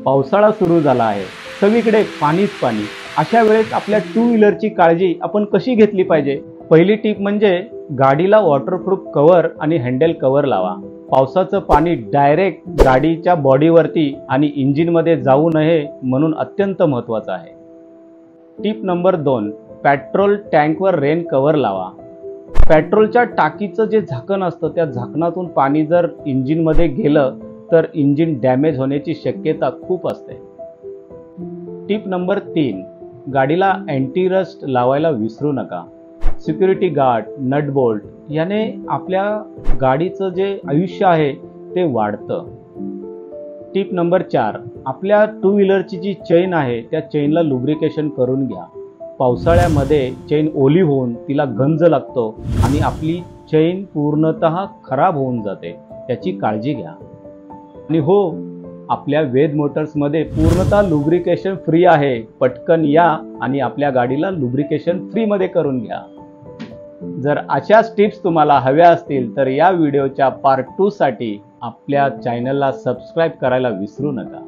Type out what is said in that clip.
पावसाळा सुरू झाला आहे, सगळीकडे पाणीच पाणी. अशा वेळेस आपल्या टू व्हीलरची काळजी आपण कशी घेतली पाहिजे? पहिली टिप म्हणजे गाडीला वॉटरप्रूफ कव्हर आणि हँडल कव्हर लावा. पावसाचं पाणी डायरेक्ट गाडीच्या बॉडीवरती आणि इंजिनमध्ये जाऊ नये म्हणून अत्यंत महत्त्वाचं आहे. टिप नंबर 2, पेट्रोल टँकवर रेन कव्हर लावा. पेट्रोलच्या टाकीचं जे झाकण असतं त्या झाकणातून पाणी जर इंजिनमध्ये गेलं तर इंजिन डॅमेज होण्याची शक्यता खूप असते. टिप नंबर 3, गाडीला अँटी रस्ट लावायला विसरू नका. सिक्युरिटी गार्ड, नट बोल्ट याने आपल्या गाडीचं जे आयुष्य आहे ते वाढतं. टिप नंबर 4, आपल्या टू व्हीलरची जी चेन आहे त्या चेनला लुब्रिकेशन करून घ्या. पावसाळ्यामध्ये चेन ओली होऊन तिला गंज लागतो आणि आपली चेन पूर्णतः खराब होऊन जाते. त्याची काळजी घ्या. आणि हो, आपल्या वेद मोटर्समध्ये पूर्णतः लुब्रिकेशन फ्री आहे. पटकन या आणि आपल्या गाडीला लुब्रिकेशन फ्रीमध्ये करून घ्या. जर अशाच टिप्स तुम्हाला हव्या असतील तर या व्हिडिओच्या पार्ट 2 साठी आपल्या चॅनलला सबस्क्राईब करायला विसरू नका.